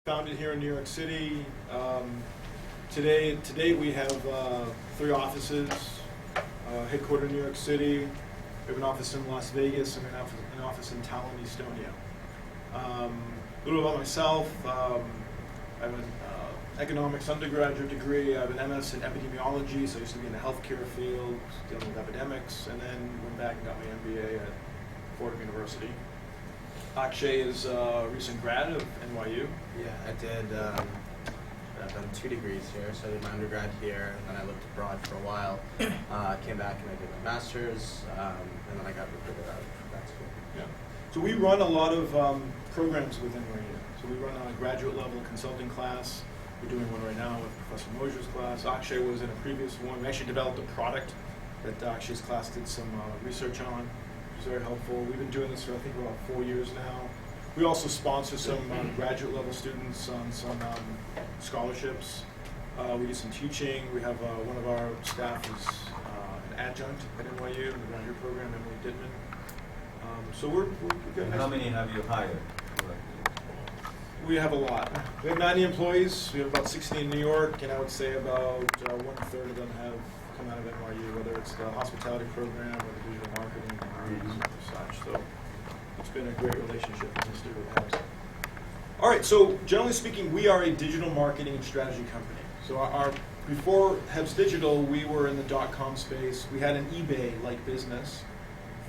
Founded here in New York City. Today we have 3 offices, headquartered in New York City. We have an office in Las Vegas and an office in Tallinn, Estonia. A little about myself. I have an economics undergraduate degree. I have an MS in epidemiology, so I used to be in the healthcare field, dealing with epidemics, and then went back and got my MBA at Fordham University. Akshay is a recent grad of NYU. Yeah, I did. I've done 2 degrees here, so I did my undergrad here, and then I lived abroad for a while. Came back and I did my master's, and then I got recruited out of grad school. Yeah. So we run a lot of programs within NYU. So we run a graduate level consulting class. We're doing one right now with Professor Mosier's class. Akshay was in a previous one. We actually developed a product that Akshay's class did some research on, which was very helpful. We've been doing this for I think about 4 years now. We also sponsor some graduate level students on some scholarships. We do some teaching. We have one of our staff is an adjunct at NYU in the graduate program, Emily Dittman. So we're good. How many have you hired? We have a lot. We have 90 employees. We have about 60 in New York, and I would say about 1/3 of them have come out of NYU, whether it's the hospitality program or the digital marketing degrees or such. So it's been a great relationship with Mr. HeBS. All right, so generally speaking, we are a digital marketing and strategy company. So before HeBS Digital, we were in the .com space. We had an eBay-like business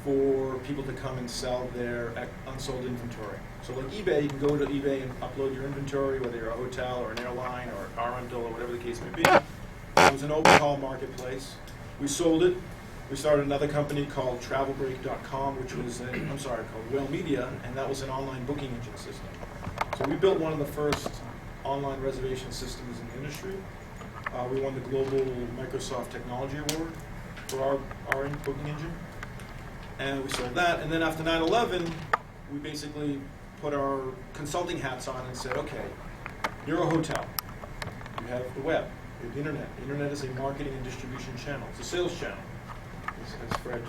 for people to come and sell their unsold inventory. So like eBay, you can go to eBay and upload your inventory, whether you're a hotel or an airline or a car rental or whatever the case may be. It was an open call marketplace. We sold it. We started another company called travelbreak.com, which was called Whale Media, and that was an online booking engine system. So we built one of the first online reservation systems in the industry. We won the Global Microsoft Technology Award for our booking engine. And we sold that. And then after 9/11, we basically put our consulting hats on and said, okay, you're a hotel. You have the web. You have the internet. The internet is a marketing and distribution channel. It's a sales channel, as Fred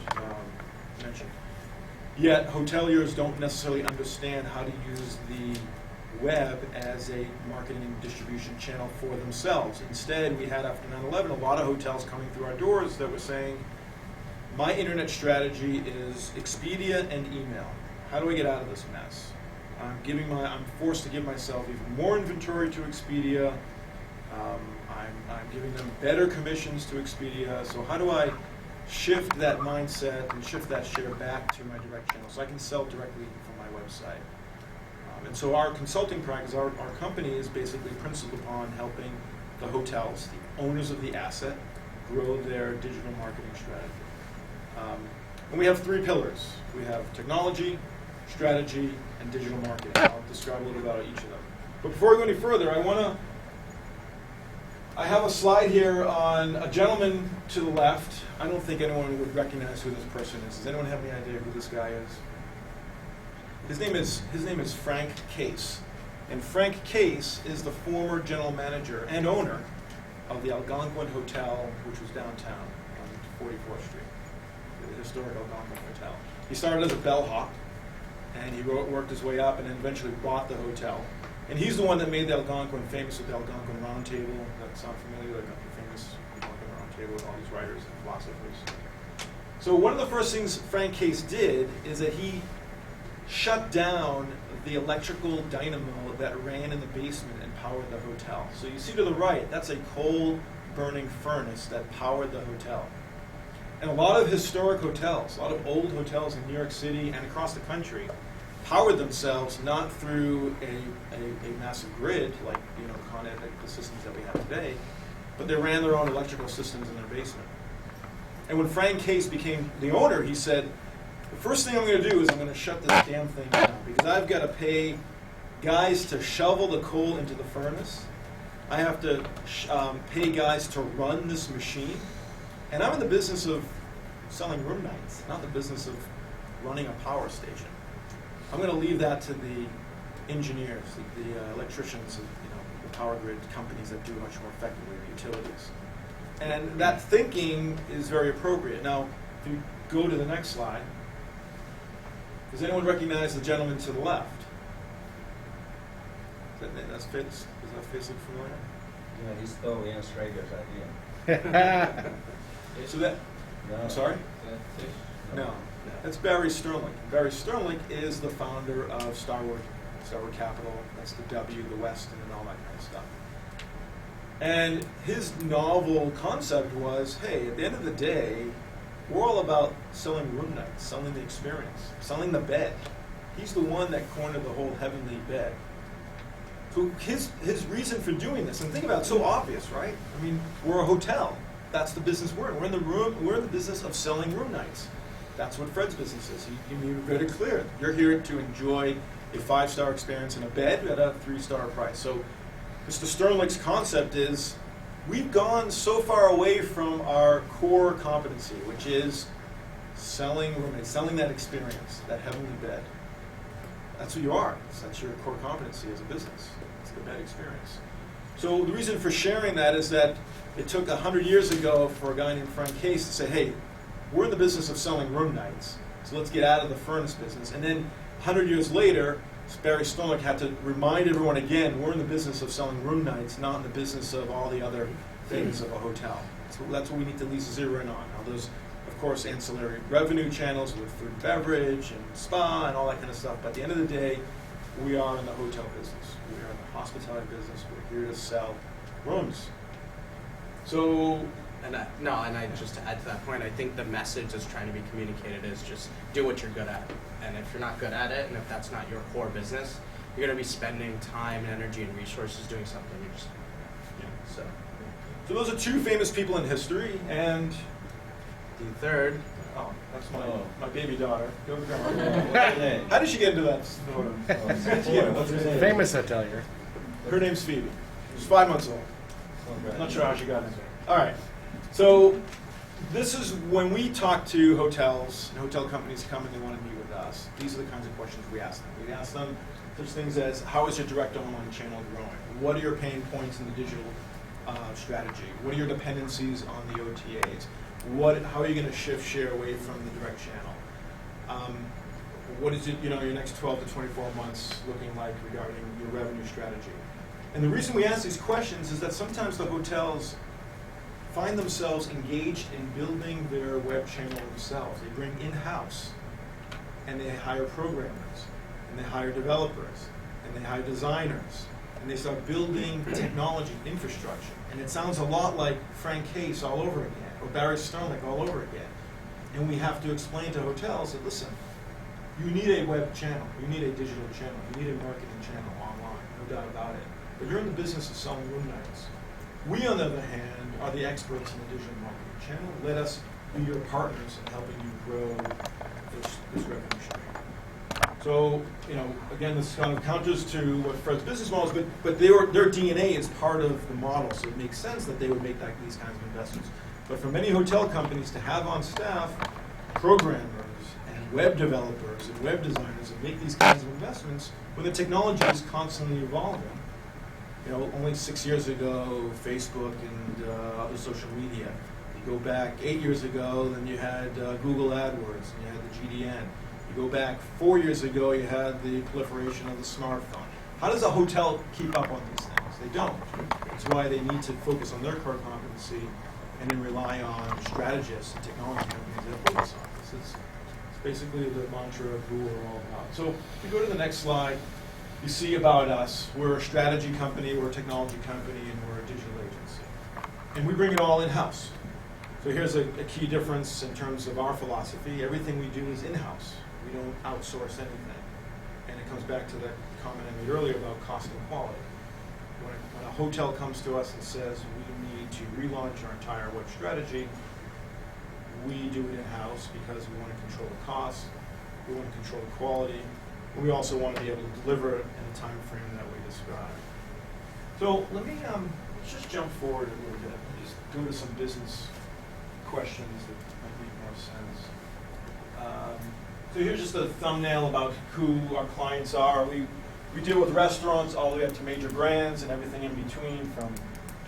mentioned. Yet hoteliers don't necessarily understand how to use the web as a marketing and distribution channel for themselves. Instead, we had after 9/11 a lot of hotels coming through our doors that were saying, my internet strategy is Expedia and email. How do I get out of this mess? I'm forced to give myself even more inventory to Expedia. I'm giving them better commissions to Expedia. So how do I shift that mindset and shift that share back to my direct channel so I can sell directly from my website? And so our consulting practice, our company is basically principled upon helping the hotels, the owners of the asset, grow their digital marketing strategy. And we have 3 pillars. We have technology, strategy, and digital marketing. I'll describe a little about each of them. But before we go any further, I have a slide here on a gentleman to the left. I don't think anyone would recognize who this person is. Does anyone have any idea who this guy is? His name is Frank Case. And Frank Case is the former general manager and owner of the Algonquin Hotel, which was downtown on 44th Street. The historic Algonquin Hotel. He started as a bellhop, and he worked his way up and then eventually bought the hotel. And he's the one that made the Algonquin famous with the Algonquin Round Table. That sound familiar? Like the famous Algonquin Round Table with all these writers and philosophers. So one of the first things Frank Case did is that he shut down the electrical dynamo that ran in the basement and powered the hotel. So you see to the right, that's a coal-burning furnace that powered the hotel. And a lot of historic hotels, a lot of old hotels in New York City and across the country, powered themselves not through a massive grid like the systems that we have today, but they ran their own electrical systems in their basement. And when Frank Case became the owner, he said, the first thing I'm going to do is I'm going to shut this damn thing down because I've got to pay guys to shovel the coal into the furnace. I have to pay guys to run this machine. And I'm in the business of selling room nights, not the business of running a power station. I'm going to leave that to the engineers, the electricians, the power grid companies that do much more effectively, the utilities. And that thinking is very appropriate. Now, if you go to the next slide, does anyone recognize the gentleman to the left? Does that face look familiar? Yeah, he stole Ian Schrager's idea. So that, No. I'm sorry? Fish? No, that's Barry Sterling. Barry Sterling is the founder of Starwood Capital. That's the W, the West, and all that kind of stuff. And his novel concept was, hey, at the end of the day, we're all about selling room nights, selling the experience, selling the bed. He's the one that cornered the whole heavenly bed. So his reason for doing this, and think about it, it's so obvious, right? I mean, we're a hotel. That's the business we're in. We're in the business of selling room nights. That's what Fred's business is. He made it very clear. You're here to enjoy a 5-star experience in a bed at a 3-star price. So Mr. Sterling's concept is we've gone so far away from our core competency, which is selling room nights, selling that experience, that heavenly bed. That's who you are. That's your core competency as a business. It's the bed experience. So the reason for sharing that is that it took 100 years ago for a guy named Frank Case to say, hey, we're in the business of selling room nights, so let's get out of the furnace business. And then 100 years later, Barry Sterling had to remind everyone again, we're in the business of selling room nights, not in the business of all the other things of a hotel. So that's what we need to at least zero in on. Now there's, of course, ancillary revenue channels with food and beverage and spa and all that kind of stuff. But at the end of the day, we are in the hotel business. We are in the hospitality business. We're here to sell rooms. So, And just to add to that point, I think the message that's trying to be communicated is just do what you're good at. And if you're not good at it, and if that's not your core business, you're going to be spending time and energy and resources doing something you're just, so those are two famous people in history, and the third. oh, that's my baby daughter. Go to What's grandma. her name? How did she get into that photo? What's her name? Famous hotelier. Her name's Phoebe. She's 5 months old. I'm not sure how she got into it. All right. So this is when we talk to hotels, and hotel companies come and they want to meet with us. These are the kinds of questions we ask them. We ask them such things as, how is your direct online channel growing? What are your pain points in the digital strategy? What are your dependencies on the OTAs? How are you going to shift share away from the direct channel? What is it, your next 12 to 24 months looking like regarding your revenue strategy? And the reason we ask these questions is that sometimes the hotels find themselves engaged in building their web channel themselves. They bring in-house, and they hire programmers, and they hire developers, and they hire designers, and they start building technology infrastructure. And it sounds a lot like Frank Case all over again, or Barry Sterling all over again. And we have to explain to hotels that, listen, you need a web channel, you need a digital channel, you need a marketing channel online, no doubt about it. But you're in the business of selling room nights. We, on the other hand, are the experts in the digital marketing channel. Let us be your partners in helping you grow this revenue stream. So, again, this kind of counters to what Fred's business model is, but their DNA is part of the model, so it makes sense that they would make these kinds of investments. But for many hotel companies to have on staff programmers and web developers and web designers and make these kinds of investments when the technology is constantly evolving. Only 6 years ago, Facebook and other social media. You go back 8 years ago, then you had Google AdWords, and you had the GDN. You go back 4 years ago, you had the proliferation of the smartphone. How does a hotel keep up on these things? They don't. That's why they need to focus on their core competency and then rely on strategists and technology companies that focus on this. It's basically the mantra of who we're all about. So if we go to the next slide, you see about us. We're a strategy company, we're a technology company, and we're a digital agency. And we bring it all in-house. So here's a key difference in terms of our philosophy. Everything we do is in-house. We don't outsource anything. And it comes back to the comment I made earlier about cost and quality. When a hotel comes to us and says we need to relaunch our entire web strategy, we do it in-house because we want to control the cost, we want to control the quality, and we also want to be able to deliver it in the time frame that we described. So let's just jump forward a little bit and just go to some business questions that might make more sense. So here's just a thumbnail about who our clients are. We deal with restaurants all the way up to major brands and everything in between, from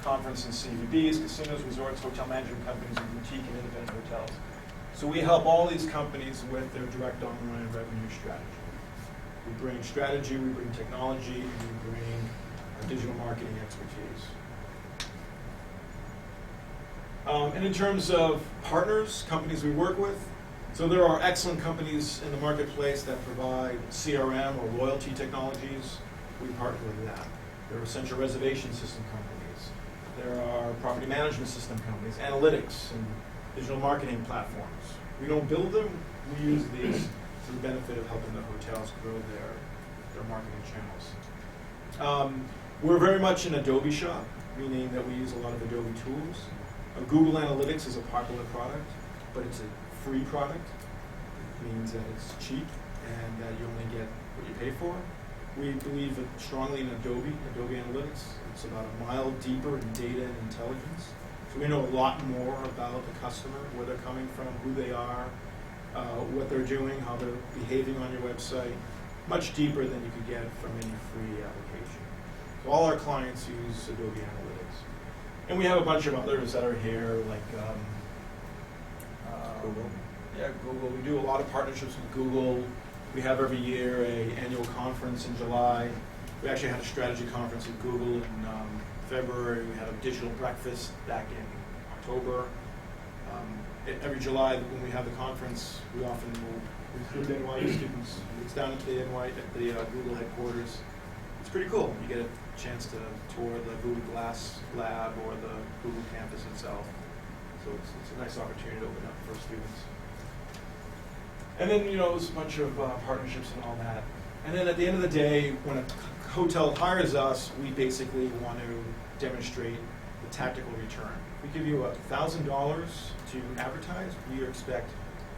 conference and CVBs, casinos, resorts, hotel management companies, and boutique and independent hotels. So we help all these companies with their direct online revenue strategy. We bring strategy, we bring technology, and we bring digital marketing expertise. And in terms of partners, companies we work with, so there are excellent companies in the marketplace that provide CRM or loyalty technologies. We partner with that. There are essential reservation system companies. There are property management system companies, analytics, and digital marketing platforms. We don't build them, we use these for the benefit of helping the hotels grow their marketing channels. We're very much an Adobe shop, meaning that we use a lot of Adobe tools. Google Analytics is a popular product, but it's a free product. It means that it's cheap and that you only get what you pay for. We believe strongly in Adobe Analytics. It's about a mile deeper in data and intelligence. So we know a lot more about the customer, where they're coming from, who they are, what they're doing, how they're behaving on your website, much deeper than you could get from any free application. So all our clients use Adobe Analytics. And we have a bunch of others that are here, like Google. Yeah, Google. We do a lot of partnerships with Google. We have every year an annual conference in July. We actually had a strategy conference with Google in February. We had a digital breakfast back in October. Every July when we have the conference, we often will recruit NYU students. It's down at the Google headquarters. It's pretty cool. You get a chance to tour the Google Glass lab or the Google campus itself. So it's a nice opportunity to open up for students. And then, there's a bunch of partnerships and all that. And then at the end of the day, when a hotel hires us, we basically want to demonstrate the tactical return. We give you $1,000 to advertise, we expect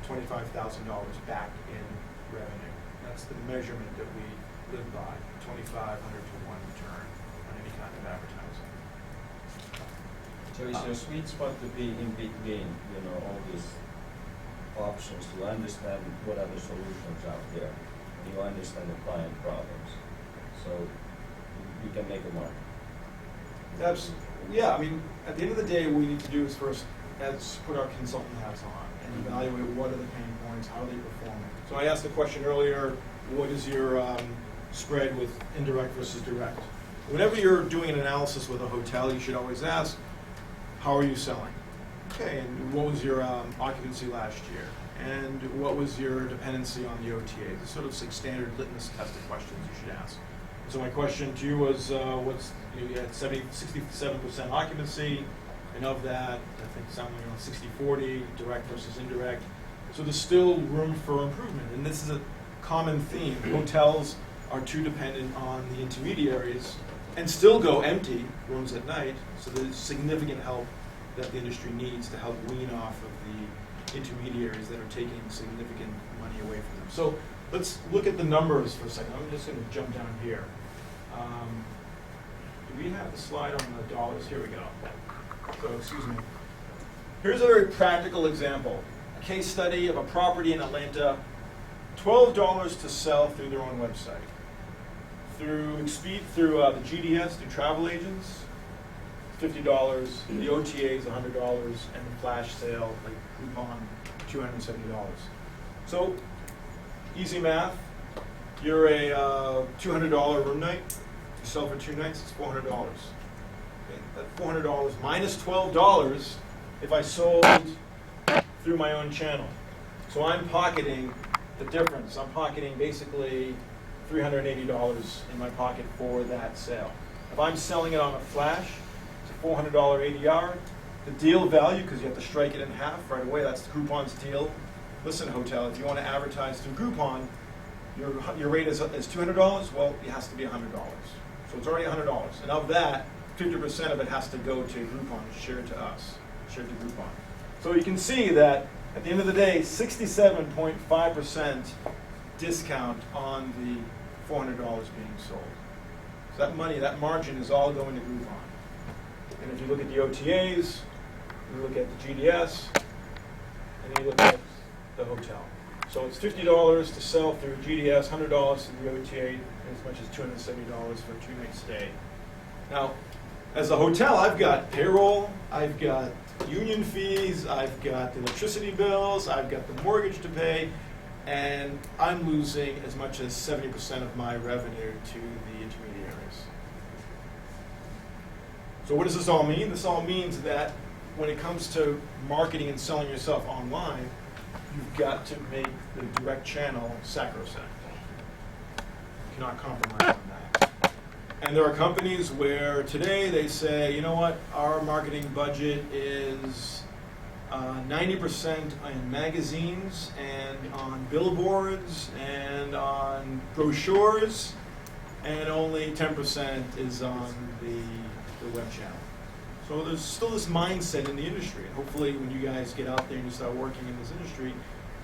$25,000 back in revenue. That's the measurement that we live by, 2,500 to 1 return on any kind of advertising. So is your sweet spot to be in between, all these options, to understand what are the solutions out there, and you understand the client problems, so you can make a market? Yeah, at the end of the day, what we need to do is first put our consultant hats on and evaluate what are the pain points, how are they performing. So I asked the question earlier, what is your spread with indirect versus direct? Whenever you're doing an analysis with a hotel, you should always ask, how are you selling? Okay, and what was your occupancy last year? And what was your dependency on the OTA? The sort of standard litmus tested questions you should ask. So my question to you was, you had 67% occupancy, and of that, I think something around 60-40, direct versus indirect. So there's still room for improvement, and this is a common theme. Hotels are too dependent on the intermediaries and still go empty rooms at night, so there's significant help that the industry needs to help wean off of the intermediaries that are taking significant money away from them. So let's look at the numbers for a second. I'm just going to jump down here. Do we have the slide on the dollars? Here we go. So, excuse me. Here's a very practical example. A case study of a property in Atlanta, $12 to sell through their own website. Through the GDS, through travel agents, $50, the OTA is $100, and the flash sale, like coupon, $270. So, easy math. You're a $200 room night. You sell for 2 nights, it's $400. Okay, that $400 minus $12 if I sold through my own channel. So I'm pocketing the difference. I'm pocketing basically $380 in my pocket for that sale. If I'm selling it on a flash, it's a $400 ADR. The deal value, because you have to strike it in half right away, that's the Groupon's deal. Listen, hotel, if you want to advertise through Groupon, your rate is $200, well, it has to be $100. So it's already $100. And of that, 50% of it has to go to Groupon, shared to us, shared to Groupon. So you can see that at the end of the day, 67.5% discount on the $400 being sold. So that money, that margin is all going to Groupon. And if you look at the OTAs, you look at the GDS, and then you look at the hotel. So it's $50 to sell through GDS, $100 through the OTA, and as much as $270 for a 2-night stay. Now, as a hotel, I've got payroll, I've got union fees, I've got the electricity bills, I've got the mortgage to pay. and I'm losing as much as 70% of my revenue to the intermediaries. So what does this all mean? This all means that when it comes to marketing and selling yourself online, you've got to make the direct channel sacrosanct. You cannot compromise on that. And there are companies where today they say, you know what, our marketing budget is 90% in magazines and on billboards and on brochures, and only 10% is on the web channel. So there's still this mindset in the industry. And hopefully when you guys get out there and you start working in this industry,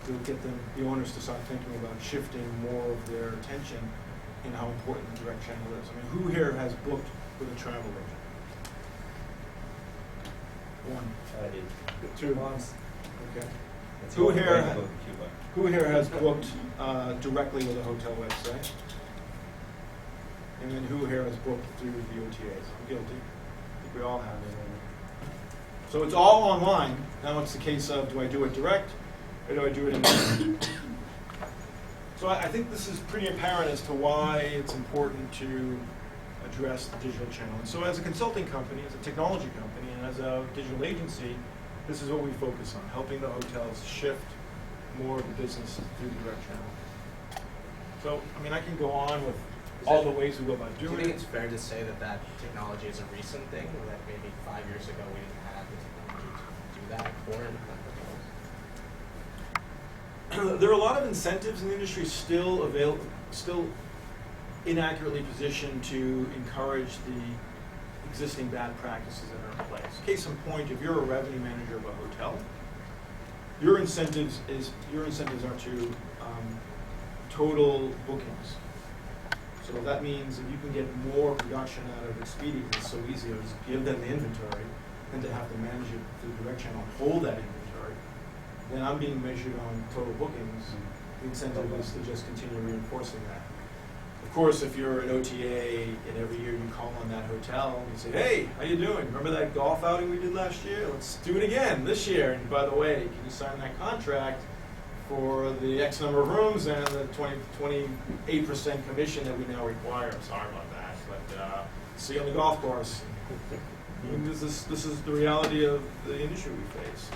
you'll get the owners to start thinking about shifting more of their attention in how important the direct channel is. I mean, who here has booked with a travel agent? One. I did. Two. Once. Okay. It's Who one here way to ha- go to Cuba. Who here has booked directly with a hotel website? And then who here has booked through the OTAs? I'm guilty. I think we all have it. So it's all online. Now it's the case of, do I do it direct or do I do it in So I think this is pretty apparent as to why it's important to address the digital channel. And so as a consulting company, as a technology company, and as a digital agency, this is what we focus on, helping the hotels shift more of the business through the direct channel. So, I mean, I can go on with all the ways we go about Do you doing think it. it's fair to say that that technology is a recent thing, or that maybe 5 years ago we didn't have the technology to do that for independent hotels? There are a lot of incentives in the industry still inaccurately positioned to encourage the existing bad practices that are in place. Case in point, if you're a revenue manager of a hotel, your incentives are to total bookings. So that means if you can get more production out of Expedia, because it's so easy to just give them the inventory than to have to manage it through the direct channel and hold that inventory, then I'm being measured on total bookings. The incentive is to just continue reinforcing that. Of course, if you're an OTA and every year you call on that hotel and you say, hey, how you doing? Remember that golf outing we did last year? Let's do it again this year. And by the way, can you sign that contract for the X number of rooms and the 28% commission that we now require? Sorry about that, but see you on the golf course. I mean, this is the reality of the industry we face.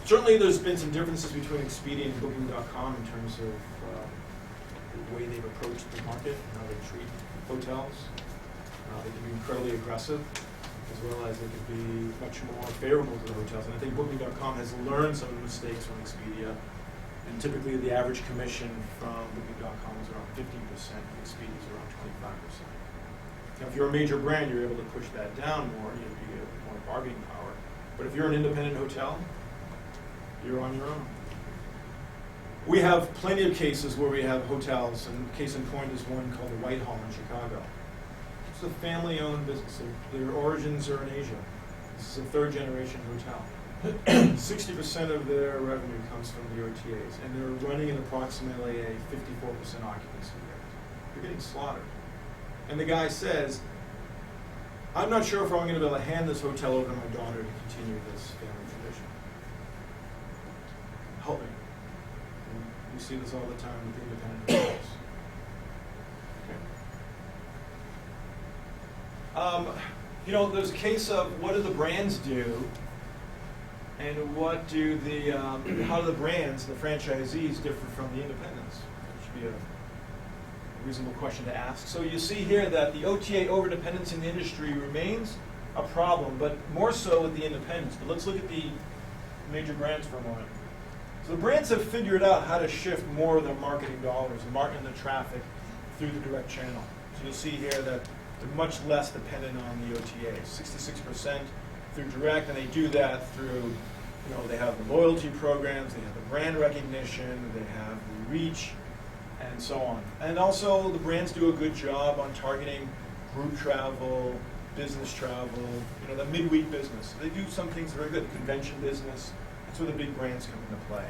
Certainly there's been some differences between Expedia and Booking.com in terms of the way they've approached the market and how they treat hotels. They can be incredibly aggressive, as well as they can be much more favorable to the hotels. And I think Booking.com has learned some of the mistakes from Expedia. And typically the average commission from Booking.com is around 15%, and Expedia is around 25%. Now, if you're a major brand, you're able to push that down more, you get more bargaining power. But if you're an independent hotel, you're on your own. We have plenty of cases where we have hotels, and case in point is one called the Whitehall in Chicago. It's a family-owned business. Their origins are in Asia. This is a third-generation hotel. 60% of their revenue comes from the OTAs, and they're running at approximately a 54% occupancy rate. They're getting slaughtered. And the guy says, I'm not sure if I'm going to be able to hand this hotel over to my daughter to continue this family tradition. Help me. We see this all the time with independent hotels. Okay. There's a case of what do the brands do, and what do how do the brands, the franchisees, differ from the independents? That should be a reasonable question to ask. So you see here that the OTA overdependence in the industry remains a problem, but more so with the independents. But let's look at the major brands for a moment. So the brands have figured out how to shift more of their marketing dollars and marketing the traffic through the direct channel. So you'll see here that they're much less dependent on the OTAs, 66% through direct, and they do that through, they have the loyalty programs, they have the brand recognition, they have the reach, and so on. And also the brands do a good job on targeting group travel, business travel, the midweek business. They do some things very good, convention business. That's where the big brands come into play.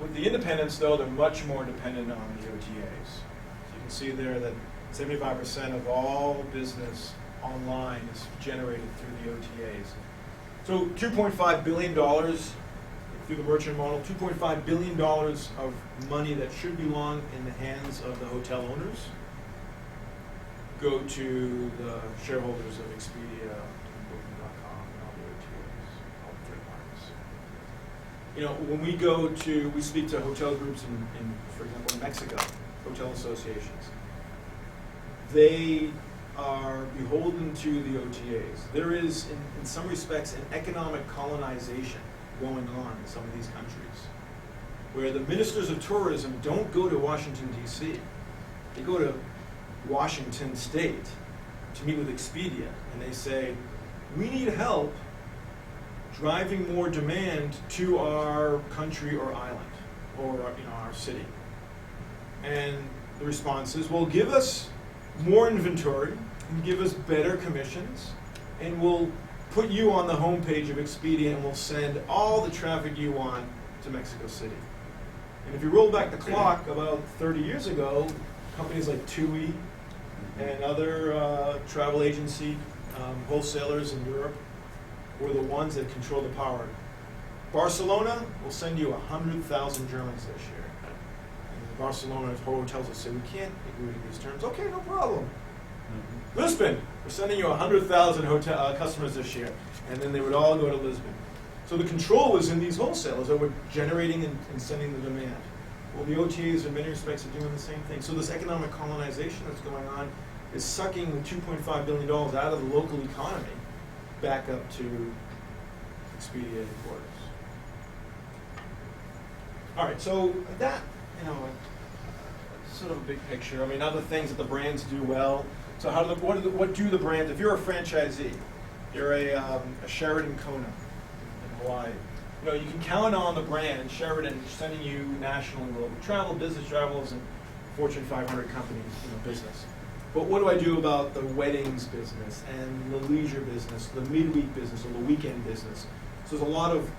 With the independents, though, they're much more dependent on the OTAs. So you can see there that 75% of all business online is generated through the OTAs. So $2.5 billion through the merchant model, $2.5 billion of money that should belong in the hands of the hotel owners go to the shareholders of Expedia, Booking.com, and all the OTAs, all the third parties. You know, when we speak to hotel groups in, for example, Mexico, hotel associations, they are beholden to the OTAs. There is, in some respects, an economic colonization going on in some of these countries, where the ministers of tourism don't go to Washington, D.C. They go to Washington State to meet with Expedia, and they say, we need help driving more demand to our country or island, or our city. And the response is, well, give us more inventory, and give us better commissions, and we'll put you on the homepage of Expedia, and we'll send all the traffic you want to Mexico City. And if you roll back the clock about 30 years ago, companies like TUI and other travel agency wholesalers in Europe were the ones that control the power. Barcelona will send you 100,000 Germans this year. And Barcelona hotels will say, we can't agree to these terms. Okay, no problem. Lisbon, we're sending you 100,000 hotel customers this year. And then they would all go to Lisbon. So the control was in these wholesalers that were generating and sending the demand. Well, the OTAs in many respects are doing the same thing. So this economic colonization that's going on is sucking the $2.5 billion out of the local economy back up to Expedia headquarters. All right, so that, sort of a big picture. I mean, other things that the brands do well. So what do the brands, if you're a franchisee, you're a Sheraton Kona in Hawaii, you can count on the brand Sheraton sending you nationally local travel, business travels, and Fortune 500 company business. But what do I do about the weddings business and the leisure business, the midweek business, or the weekend business? So there's a lot of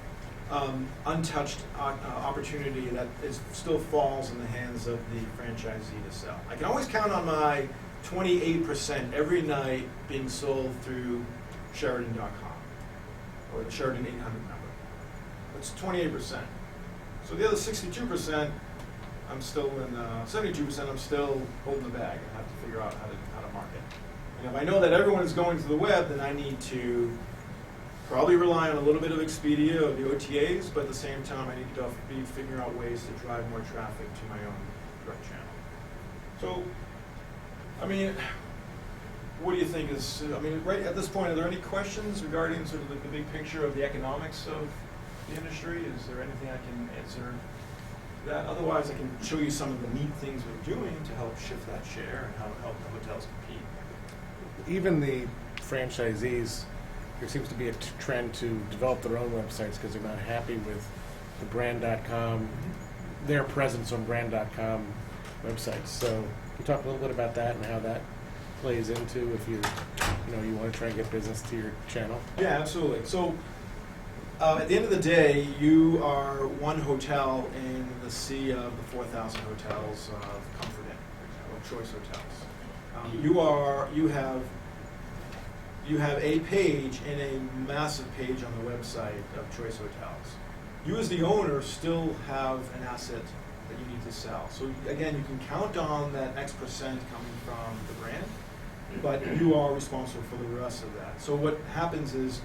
untouched opportunity that still falls in the hands of the franchisee to sell. I can always count on my 28% every night being sold through Sheraton.com or the Sheraton 800 number. That's 28%. So the other 62%, I'm still in, 72% I'm still holding the bag. I have to figure out how to market. And if I know that everyone is going to the web, then I need to probably rely on a little bit of Expedia or the OTAs, but at the same time I need to be figuring out ways to drive more traffic to my own direct channel. So, I mean, what do you think is, right at this point, are there any questions regarding sort of the big picture of the economics of the industry? Is there anything I can answer that? Otherwise, I can show you some of the neat things we're doing to help shift that share and how to help the hotels compete. Even the franchisees, there seems to be a trend to develop their own websites because they're not happy with the brand.com, their presence on brand.com websites. So can you talk a little bit about that and how that plays into if you want to try and get business to your channel? Yeah, absolutely. So at the end of the day, you are one hotel in the sea of the 4,000 hotels of Comfort Inn, or Choice Hotels. You have a page and a massive page on the website of Choice Hotels. You as the owner still have an asset that you need to sell. So again, you can count on that X percent coming from the brand, but you are responsible for the rest of that. So what happens is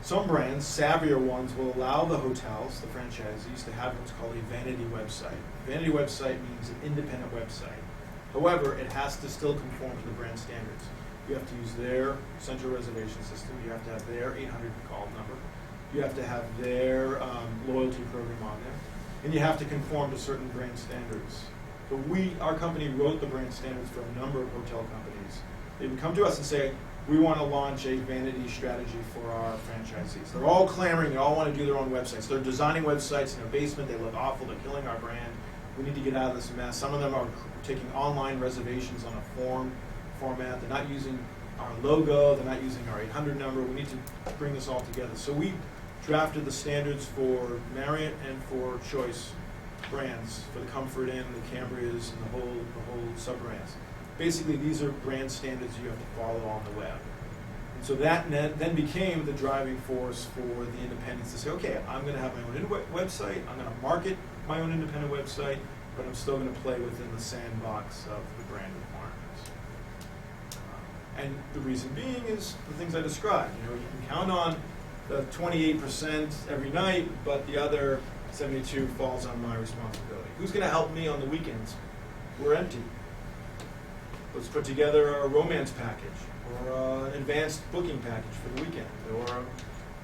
some brands, savvier ones, will allow the hotels, the franchisees, to have what's called a vanity website. Vanity website means an independent website. However, it has to still conform to the brand standards. You have to use their central reservation system. You have to have their 800 call number. You have to have their loyalty program on there. And you have to conform to certain brand standards. So our company wrote the brand standards for a number of hotel companies. They would come to us and say, we want to launch a vanity strategy for our franchisees. They're all clamoring, they all want to do their own websites. They're designing websites in their basement, they look awful, they're killing our brand. We need to get out of this mess. Some of them are taking online reservations on a format. They're not using our logo, they're not using our 800 number. We need to bring this all together. So we drafted the standards for Marriott and for Choice brands, for the Comfort Inn, the Cambrias, and the whole sub-brands. Basically, these are brand standards you have to follow on the web. And So that then became the driving force for the independents to say, okay, I'm going to have my own website, I'm going to market my own independent website, but I'm still going to play within the sandbox of the brand requirements. And the reason being is the things I described. You know, you can count on the 28% every night, but the other 72 falls on my responsibility. Who's going to help me on the weekends? We're empty. Let's put together a romance package or an advanced booking package for the weekend. Or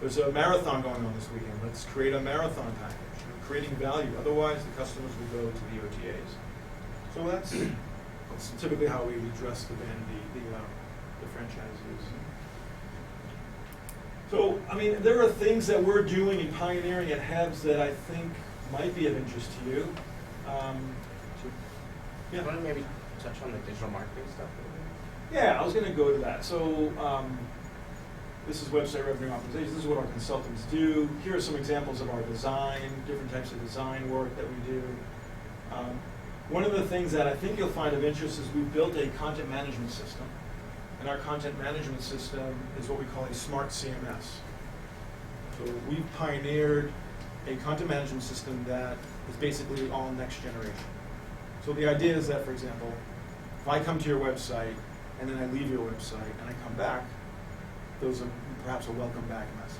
there's a marathon going on this weekend. Let's create a marathon package. We're creating value. Otherwise, the customers will go to the OTAs. So that's typically how we address the franchisees. So, I mean, there are things that we're doing and pioneering at HeBS that I think might be of interest to you. You want to maybe touch on the digital marketing stuff a little bit? Yeah, I was going to go to that. So this is website revenue optimization. This is what our consultants do. Here are some examples of our design, different types of design work that we do. One of the things that I think you'll find of interest is we've built a content management system. And our content management system is what we call a smart CMS. So we've pioneered a content management system that is basically all next generation. So the idea is that, for example, if I come to your website and then I leave your website and I come back, those are perhaps a welcome back message.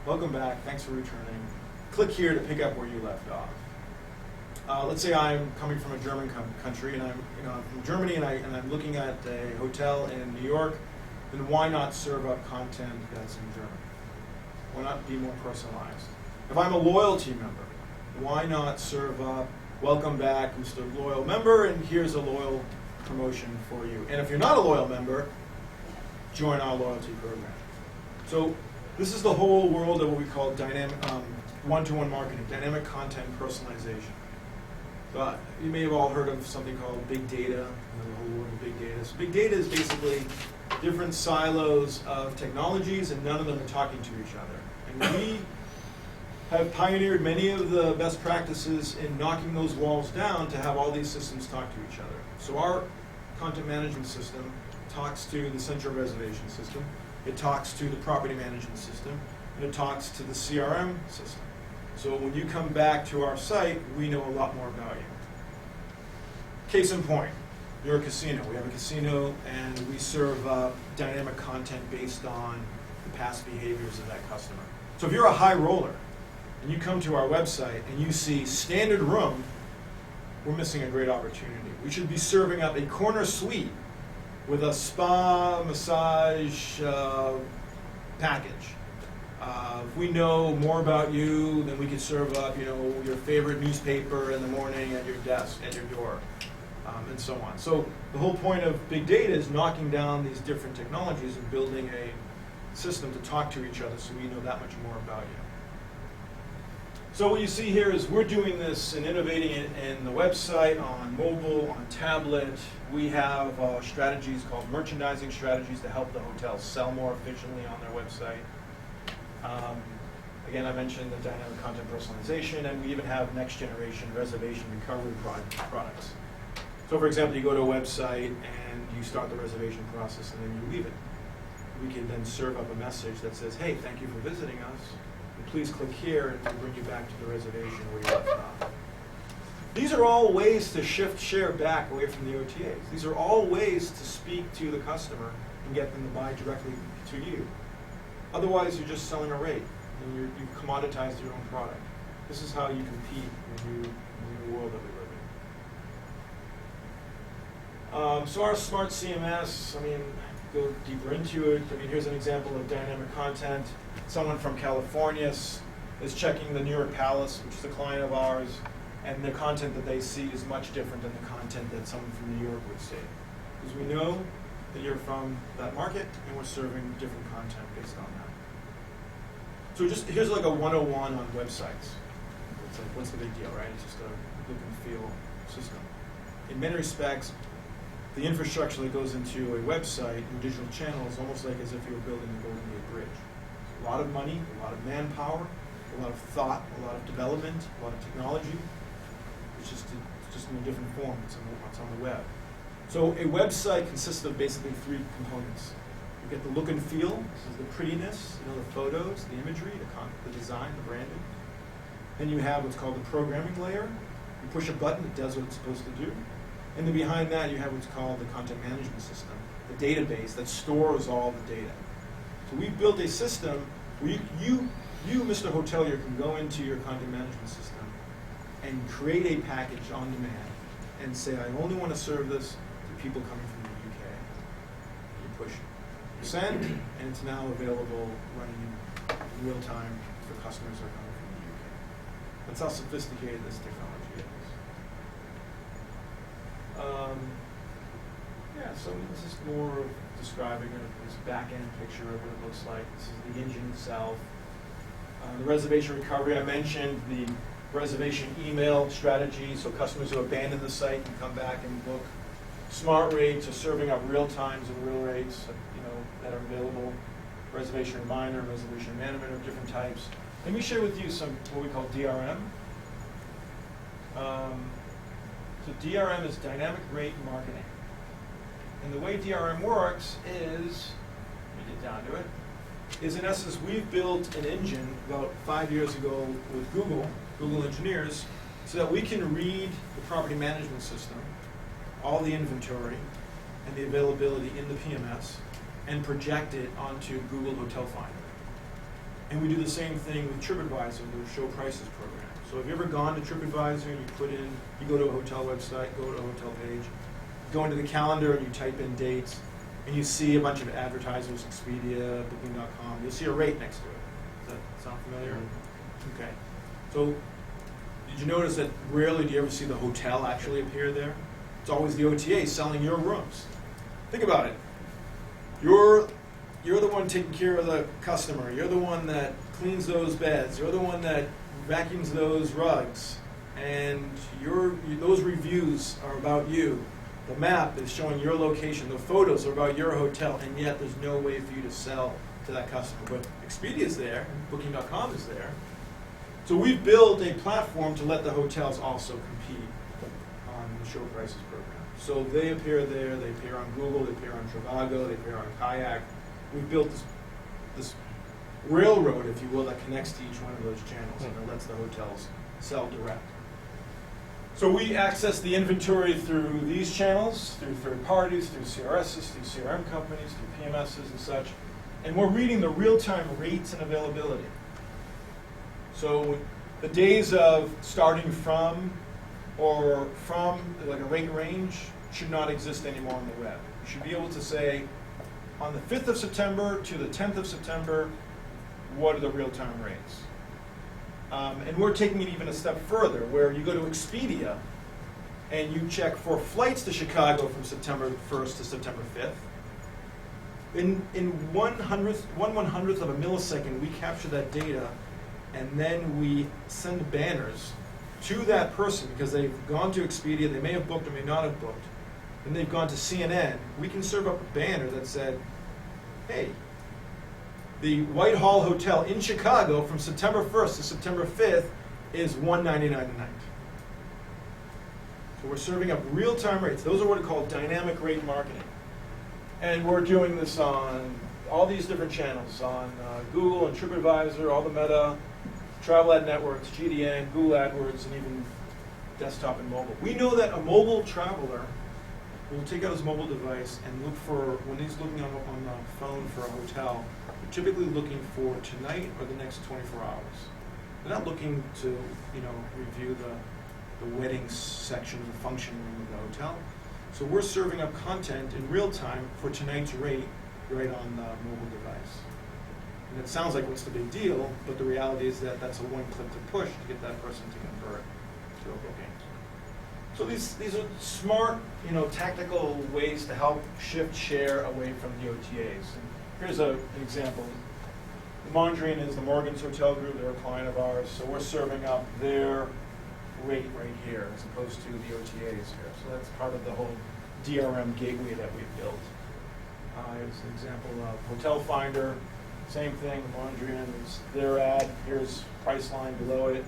Welcome back, thanks for returning. Click here to pick up where you left off. Let's say I'm coming from a German country and I'm from Germany and I'm looking at a hotel in New York, then why not serve up content that's in German? Why not be more personalized? If I'm a loyalty member, why not serve up welcome back, Mr. Loyal Member, and here's a loyal promotion for you. And if you're not a loyal member, join our loyalty program. So this is the whole world of what we call dynamic one-to-one marketing, dynamic content personalization. You may have all heard of something called big data, the whole world of big data. So big data is basically different silos of technologies, and none of them are talking to each other. And we have pioneered many of the best practices in knocking those walls down to have all these systems talk to each other. So our content management system talks to the central reservation system, it talks to the property management system, and it talks to the CRM system. So when you come back to our site, we know a lot more about you. Case in point, you're a casino. We have a casino and we serve dynamic content based on the past behaviors of that customer. So if you're a high roller, and you come to our website and you see standard room, we're missing a great opportunity. We should be serving up a corner suite with a spa massage package. If we know more about you, then we can serve up, your favorite newspaper in the morning at your desk, at your door, and so on. So the whole point of big data is knocking down these different technologies and building a system to talk to each other so we know that much more about you. So what you see here is we're doing this and innovating it in the website, on mobile, on tablet. We have strategies called merchandising strategies to help the hotels sell more efficiently on their website. Again, I mentioned the dynamic content personalization, and we even have next generation reservation recovery products. So for example, you go to a website and you start the reservation process and then you leave it. We can then serve up a message that says, hey, thank you for visiting us. Please click here and we'll bring you back to the reservation where you left off. These are all ways to shift share back away from the OTAs. These are all ways to speak to the customer and get them to buy directly to you. Otherwise, you're just selling a rate and you've commoditized your own product. This is how you compete in the world that we live in. So our smart CMS, go deeper into it. Here's an example of dynamic content. Someone from California is checking the New York Palace, which is a client of ours, and the content that they see is much different than the content that someone from New York would see. Because we know that you're from that market, and we're serving different content based on that. So here's like a 101 on websites. It's like, what's the big deal, right? It's just a look and feel system. In many respects, the infrastructure that goes into a website and digital channel is almost like as if you were building the Golden Gate Bridge. A lot of money, a lot of manpower, a lot of thought, a lot of development, a lot of technology. It's just in a different form. It's on the web. So a website consists of basically three components. You get the look and feel. This is the prettiness, the photos, the imagery, the design, the branding. Then you have what's called the programming layer. You push a button, it does what it's supposed to do. And then behind that, you have what's called the content management system, the database that stores all the data. So we've built a system where you, Mr. Hotelier, can go into your content management system and create a package on demand and say, I only want to serve this to people coming from the UK. You push send, and it's now available running in real time for customers that are coming from the UK. That's how sophisticated this technology is. Yeah, so this is more of describing this back-end picture of what it looks like. This is the engine itself. The reservation recovery, I mentioned the reservation email strategy, so customers who abandon the site can come back and book. Smart rates are serving up real times and real rates, that are available. Reservation reminder, reservation management of different types. Let me share with you some what we call DRM. So DRM is dynamic rate marketing. And the way DRM works is, let me get down to it, is in essence we've built an engine about 5 years ago with Google engineers, so that we can read the property management system, all the inventory, and the availability in the PMS, and project it onto Google Hotel Finder. And we do the same thing with TripAdvisor, the show prices program. So have you ever gone to TripAdvisor and you go to a hotel website, go to a hotel page, go into the calendar and you type in dates, and you see a bunch of advertisers, Expedia, Booking.com, you'll see a rate next to it. Does that sound familiar? Okay. So did you notice that rarely do you ever see the hotel actually appear there? It's always the OTA selling your rooms. Think about it. You're the one taking care of the customer. You're the one that cleans those beds. You're the one that vacuums those rugs. And those reviews are about you. The map is showing your location. The photos are about your hotel. And yet there's no way for you to sell to that customer. But Expedia is there. Booking.com is there. So we've built a platform to let the hotels also compete on the show prices program. So they appear there, they appear on Google, they appear on Trivago, they appear on Kayak. We've built this railroad, if you will, that connects to each one of those channels and it lets the hotels sell direct. So we access the inventory through these channels, through third parties, through CRSs, through CRM companies, through PMSs and such. And we're reading the real-time rates and availability. So the days of starting from or from like a rate range should not exist anymore on the web. You should be able to say, on the 5th of September to the 10th of September, what are the real-time rates? And we're taking it even a step further, where you go to Expedia and you check for flights to Chicago from September 1st to September 5th. In 1/100th of a millisecond, we capture that data, and then we send banners to that person because they've gone to Expedia, they may have booked or may not have booked, and they've gone to CNN. We can serve up a banner that said, hey, the Whitehall Hotel in Chicago from September 1st to September 5th is $199 a night. So we're serving up real-time rates. Those are what we call dynamic rate marketing. And we're doing this on all these different channels, on Google and TripAdvisor, all the Meta, travel ad networks, GDN, Google AdWords, and even desktop and mobile. We know that a mobile traveler will take out his mobile device and look for, when he's looking on the phone for a hotel, they're typically looking for tonight or the next 24 hours. They're not looking to, review the wedding section of the function room of the hotel. So we're serving up content in real time for tonight's rate right on the mobile device. And it sounds like what's the big deal, but the reality is that that's a one click to push to get that person to convert to a booking. So these are smart, tactical ways to help shift share away from the OTAs. And here's an example. The Mondrian is the Morgan's Hotel Group. They're a client of ours, so we're serving up their rate right here as opposed to the OTAs here. So that's part of the whole DRM gateway that we've built. Here's an example of Hotel Finder. Same thing, Mondrian is their ad. Here's Priceline below it.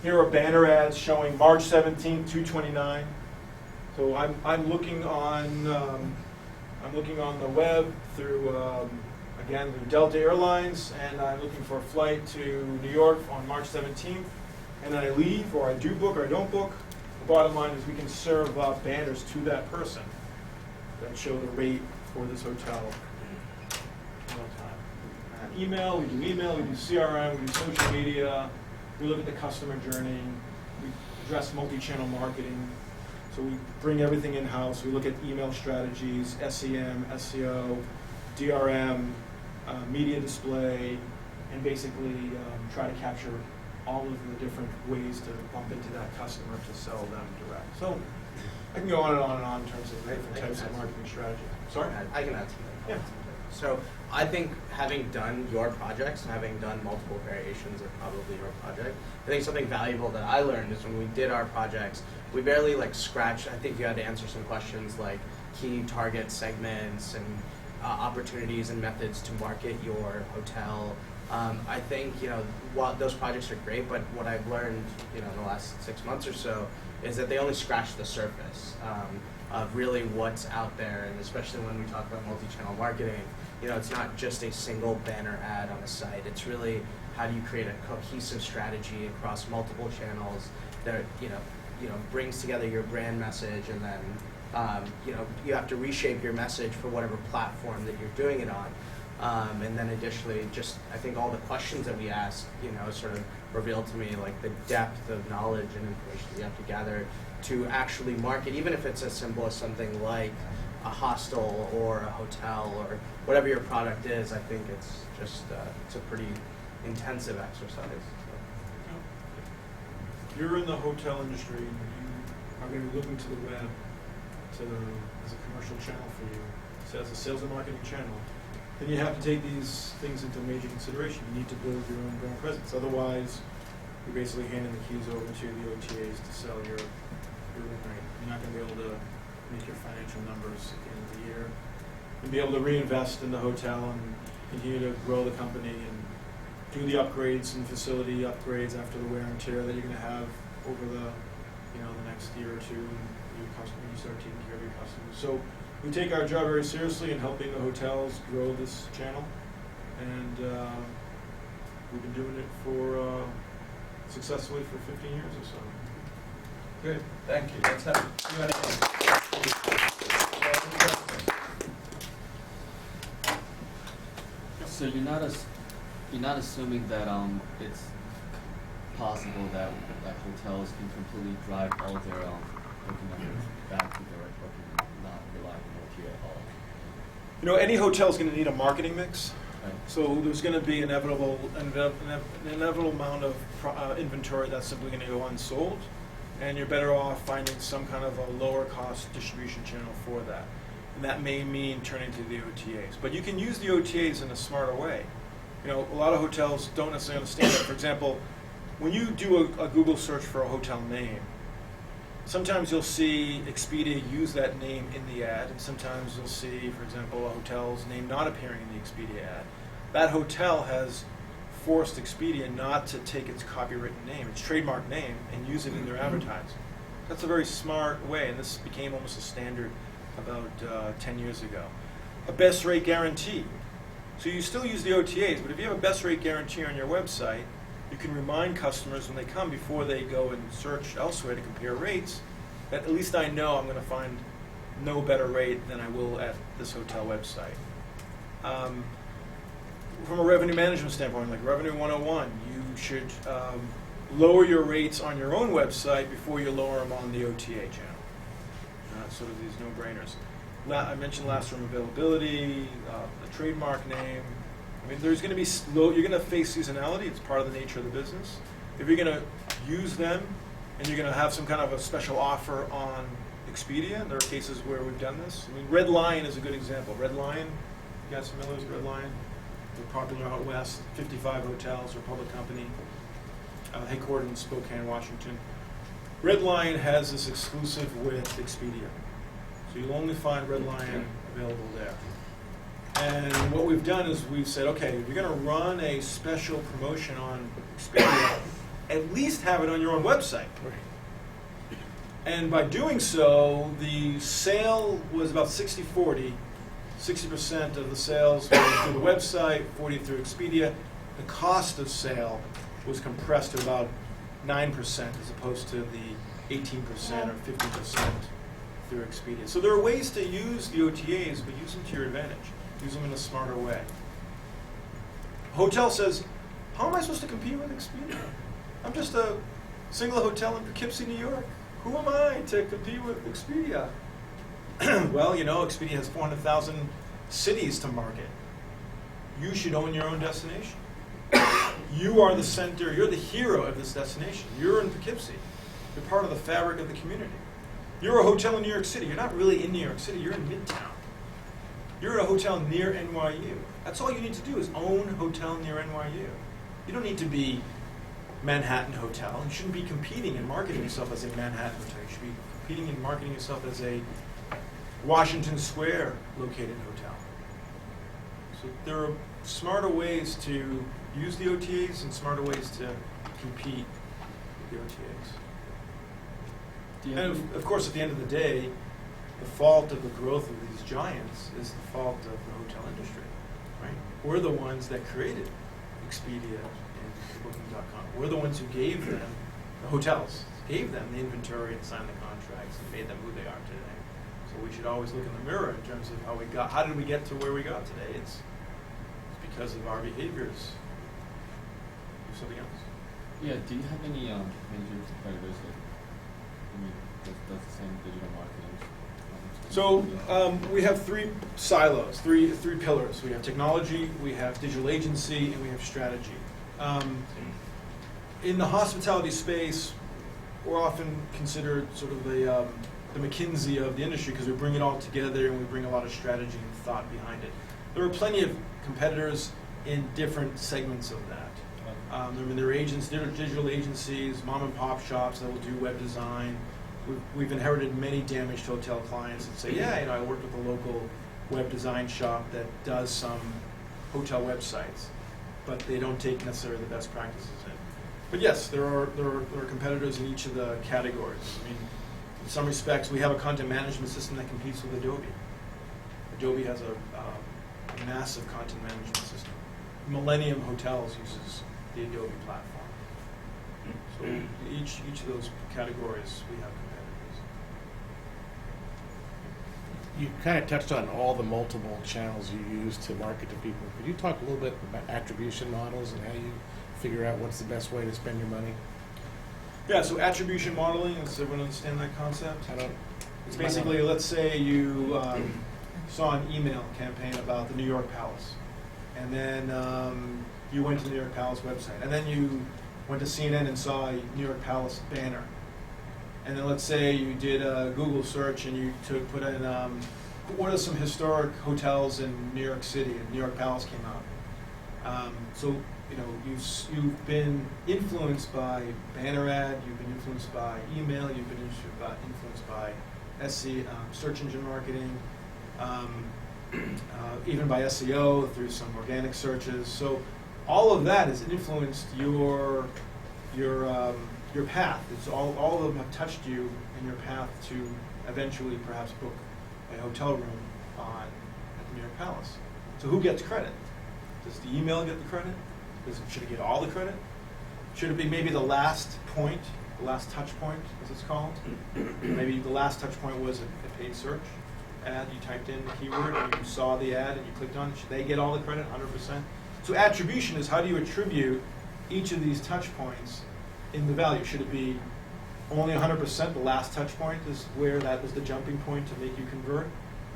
Here are banner ads showing March 17th, $229. So I'm looking on I'm looking on the web through, again, through Delta Airlines, and I'm looking for a flight to New York on March 17th, and then I leave, or I do book, or I don't book. The bottom line is we can serve banners to that person that show the rate for this hotel in real time. Email, we do CRM, we do social media, we look at the customer journey, we address multi-channel marketing. So we bring everything in-house. We look at email strategies, SEM, SEO, DRM, media display, and basically try to capture all of the different ways to bump into that customer to sell them direct. So I can go on and on and on in terms of different types of marketing strategy. Sorry? I can add something. Yeah. So I think having done your projects, having done multiple variations of probably your project, I think something valuable that I learned is when we did our projects, we barely like scratched. I think you had to answer some questions like key target segments and opportunities and methods to market your hotel. I think, while those projects are great, but what I've learned, in the last 6 months or so is that they only scratch the surface of really what's out there, and especially when we talk about multi-channel marketing, it's not just a single banner ad on a site. It's really how do you create a cohesive strategy across multiple channels that brings together your brand message, and then you have to reshape your message for whatever platform that you're doing it on. And then additionally, just I think all the questions that we ask, sort of revealed to me like the depth of knowledge and information you have to gather to actually market, even if it's as simple as something like a hostel or a hotel or whatever your product is. I think it's just it's a pretty intensive exercise. If you're in the hotel industry and you are going to be looking to the web as a commercial channel for you, so as a sales and marketing channel, then you have to take these things into major consideration. You need to build your own brand presence. Otherwise, you're basically handing the keys over to the OTAs to sell your room rate. You're not going to be able to make your financial numbers at the end of the year. You'll be able to reinvest in the hotel and continue to grow the company and do the upgrades and facility upgrades after the wear and tear that you're going to have over the next year or two. You start taking care of your customers. So we take our job very seriously in helping the hotels grow this channel, and we've been doing it for successfully for 15 years or so. Good, thank you. Let's have Q&A. So you're not assuming that it's possible that hotels can completely drive all their booking numbers back to direct booking and not rely on OTA at all? Any hotel is going to need a marketing mix. Right. So there's going to be an inevitable amount of inventory that's simply going to go unsold, and you're better off finding some kind of a lower cost distribution channel for that. And that may mean turning to the OTAs. But you can use the OTAs in a smarter way. A lot of hotels don't necessarily understand that. For example, when you do a Google search for a hotel name, sometimes you'll see Expedia use that name in the ad, and sometimes you'll see, for example, a hotel's name not appearing in the Expedia ad. That hotel has forced Expedia not to take its copywritten name, its trademark name, and use it in their advertising. That's a very smart way, and this became almost a standard about 10 years ago. A best rate guarantee. So you still use the OTAs, but if you have a best rate guarantee on your website, you can remind customers when they come before they go and search elsewhere to compare rates that at least I know I'm going to find no better rate than I will at this hotel website. From a revenue management standpoint, like Revenue 101, you should lower your rates on your own website before you lower them on the OTA channel. Sort of these no-brainers. I mentioned last room availability, the trademark name. I mean, there's going to be you're going to face seasonality. It's part of the nature of the business. If you're going to use them and you're going to have some kind of a special offer on Expedia, there are cases where we've done this. I mean, Red Lion is a good example. Red Lion, you guys familiar with Red Lion? They're popular out west, 55 hotels, they're a public company, headquartered in Spokane, Washington. Red Lion has this exclusive with Expedia. So you'll only find Red Lion available there. And what we've done is we've said, okay, if you're going to run a special promotion on Expedia, at least have it on your own website. And by doing so, the sale was about 60-40 60% of the sales were through the website, 40 through Expedia. The cost of sale was compressed to about 9% as opposed to the 18% or 50% through Expedia. So there are ways to use the OTAs, but use them to your advantage. Use them in a smarter way. Hotel says, how am I supposed to compete with Expedia? I'm just a single hotel in Poughkeepsie, New York. Who am I to compete with Expedia? Well, you know, Expedia has 400,000 cities to market. You should own your own destination. You are the center, you're the hero of this destination. You're in Poughkeepsie. You're part of the fabric of the community. You're a hotel in New York City. You're not really in New York City, you're in Midtown. You're at a hotel near NYU. That's all you need to do is own a hotel near NYU. You don't need to be Manhattan Hotel. You shouldn't be competing and marketing yourself as a Manhattan Hotel. You should be competing and marketing yourself as a Washington Square located hotel. So there are smarter ways to use the OTAs and smarter ways to compete with the OTAs. And of course, at the end of the day, the fault of the growth of these giants is the fault of the hotel industry, right? We're the ones that created Expedia and Booking.com. We're the ones who gave them, the hotels, gave them the inventory and signed the contracts and made them who they are today. So we should always look in the mirror in terms of how did we get to where we got today? It's because of our behaviors. Do something else. Yeah, do you have any major competitors that does the same digital marketing? So we have three silos, three pillars. We have technology, we have digital agency, and we have strategy. In the hospitality space, we're often considered sort of the McKinsey of the industry because we bring it all together and we bring a lot of strategy and thought behind it. There are plenty of competitors in different segments of that. There are agents, there are digital agencies, mom and pop shops that will do web design. We've inherited many damaged hotel clients that say, yeah, you know, I work with a local web design shop that does some hotel websites, but they don't take necessarily the best practices in. But yes, there are competitors in each of the categories. I mean, in some respects, we have a content management system that competes with Adobe. Adobe has a massive content management system. Millennium Hotels uses the Adobe platform. So each of those categories, we have competitors. You kind of touched on all the multiple channels you use to market to people. Could you talk a little bit about attribution models and how you figure out what's the best way to spend your money? Yeah, so attribution modeling, does everyone understand that concept? I don't. It's basically, let's say you saw an email campaign about the New York Palace, and then you went to the New York Palace website, and then you went to CNN and saw a New York Palace banner. And then let's say you did a Google search and you put in, what are some historic hotels in New York City, and New York Palace came out. So, you know, you've been influenced by banner ad, you've been influenced by email, you've been influenced by search engine marketing, even by SEO through some organic searches. So all of that has influenced your path. It's all of them have touched you in your path to eventually perhaps book a hotel room at the New York Palace. So who gets credit? Does the email get the credit? Should it get all the credit? Should it be maybe the last point, the last touch point, as it's called? Maybe the last touch point was a paid search ad. You typed in the keyword and you saw the ad and you clicked on it. Should they get all the credit, 100%? So attribution is how do you attribute each of these touch points in the value? Should it be only 100%, the last touch point is where that was the jumping point to make you convert?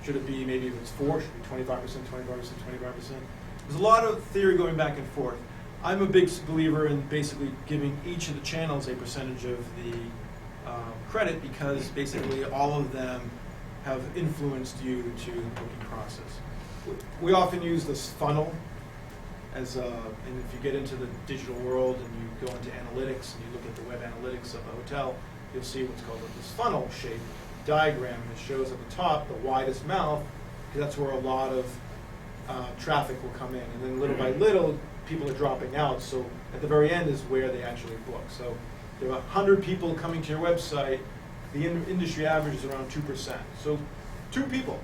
Should it be, maybe if it's 4, should it be 25%, 25%, 25%? There's a lot of theory going back and forth. I'm a big believer in basically giving each of the channels a percentage of the credit because basically all of them have influenced you to the booking process. We often use this funnel as and if you get into the digital world and you go into analytics and you look at the web analytics of a hotel, you'll see what's called this funnel shaped diagram, and it shows at the top the widest mouth because that's where a lot of traffic will come in, and then little by little people are dropping out, so at the very end is where they actually book. So there are 100 people coming to your website, the industry average is around 2%. So 2 people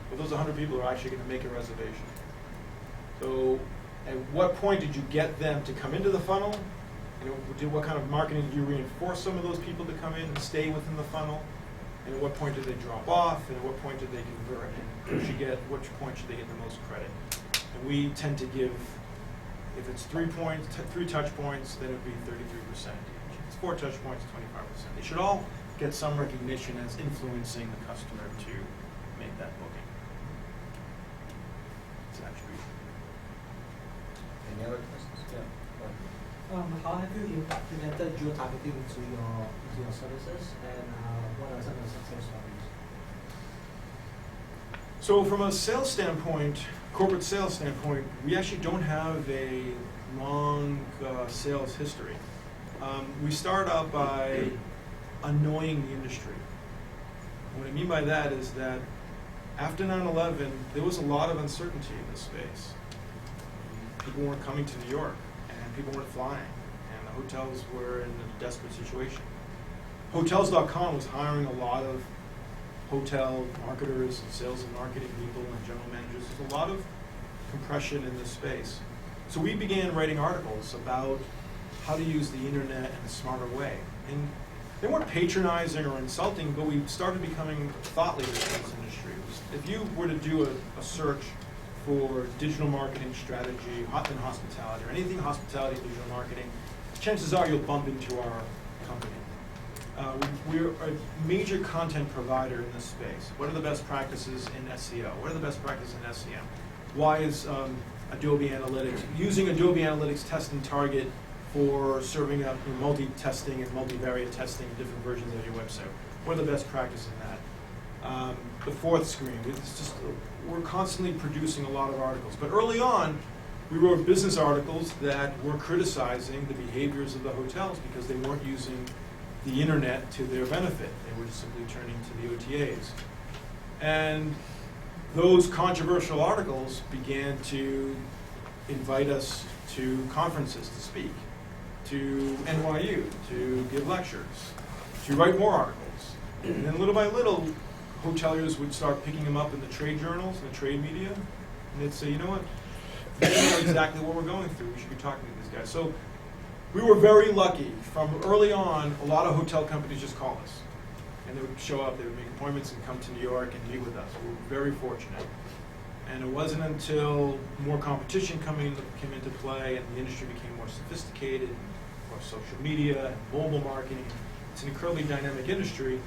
but those 100 people are actually going to make a reservation. So at what point did you get them to come into the funnel? What kind of marketing did you reinforce some of those people to come in and stay within the funnel? And at what point did they drop off? And at what point did they convert? And which point should they get the most credit? And we tend to give, if it's 3 touch points, then it would be 33% each. If it's 4 touch points, 25%. They should all get some recognition as influencing the customer to make that booking. It's an attribution. Any other questions? Yeah. How have you implemented geo-targeting into your services, and what are some of the success stories? So from a sales standpoint, corporate sales standpoint, we actually don't have a long sales history. We start out by annoying the industry. What I mean by that is that after 9/11, there was a lot of uncertainty in this space. People weren't coming to New York, and people weren't flying, and the hotels were in a desperate situation. Hotels.com was hiring a lot of hotel marketers and sales and marketing people and general managers. There's a lot of compression in this space. So we began writing articles about how to use the internet in a smarter way. And they weren't patronizing or insulting, but we started becoming thought leaders in this industry. If you were to do a search for digital marketing strategy, in hospitality, or anything hospitality digital marketing, chances are you'll bump into our company. We're a major content provider in this space. What are the best practices in SEO? What are the best practices in SEM? Why is Adobe Analytics, using Adobe Analytics Test and Target for serving up multi-testing and multivariate testing different versions of your website? What are the best practices in that? The fourth screen, we're constantly producing a lot of articles. But early on, we wrote business articles that were criticizing the behaviors of the hotels because they weren't using the internet to their benefit. They were just simply turning to the OTAs. And those controversial articles began to invite us to conferences to speak, to NYU, to give lectures, to write more articles. And then little by little, hoteliers would start picking them up in the trade journals and the trade media, and they'd say, you know what, they know exactly what we're going through. We should be talking to these guys. So we were very lucky. From early on, a lot of hotel companies just call us. And they would show up, they would make appointments and come to New York and meet with us. We were very fortunate. And it wasn't until more competition came into play and the industry became more sophisticated, more social media and mobile marketing. It's an incredibly dynamic industry.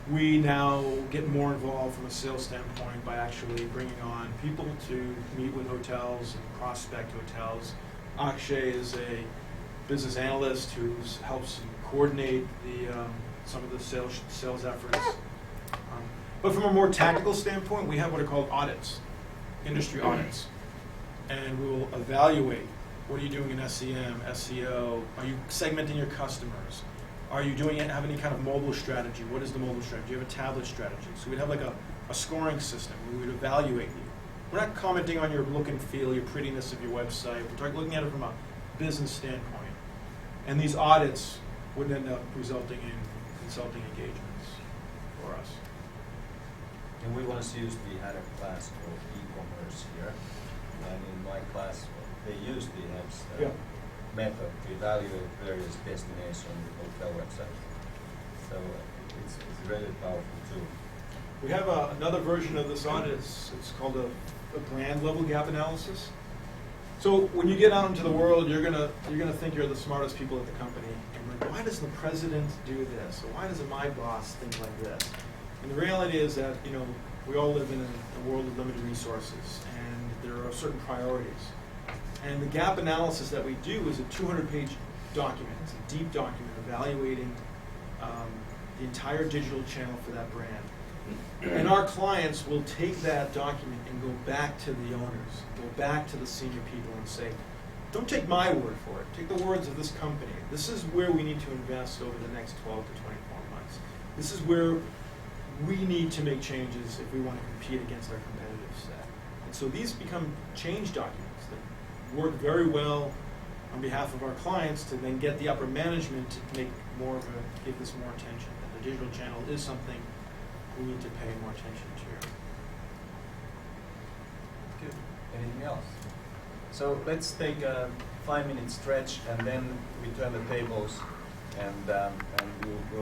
We now get more involved from a sales standpoint by actually bringing on people to meet with hotels and prospect hotels. Akshay is a business analyst who helps coordinate some of the sales efforts. But from a more tactical standpoint, we have what are called audits, industry audits. And we will evaluate what are you doing in SEM, SEO, are you segmenting your customers? Are you have any kind of mobile strategy? What is the mobile strategy? Do you have a tablet strategy? So we'd have like a scoring system where we would evaluate you. We're not commenting on your look and feel, your prettiness of your website. We're looking at it from a business standpoint. And these audits would end up resulting in consulting engagements for us. And we once used, we had a class called e-commerce here. And in my class, they used the HeBS method to evaluate various destinations on the hotel website. So it's really powerful too. We have another version of this audit. It's called a brand level gap analysis. So when you get out into the world, you're gonna think you're the smartest people at the company. And you're like, why does the president do this? Or why does my boss think like this? And the reality is that we all live in a world of limited resources, and there are certain priorities. And the gap analysis that we do is a 200-page document. It's a deep document evaluating the entire digital channel for that brand. And our clients will take that document and go back to the owners, go back to the senior people and say, don't take my word for it. Take the words of this company. This is where we need to invest over the next 12 to 24 months. This is where we need to make changes if we want to compete against our competitive set. And so these become change documents that work very well on behalf of our clients to then get the upper management to give this more attention. That the digital channel is something we need to pay more attention to. Anything else? So let's take a 5-minute stretch and then we turn the tables and we'll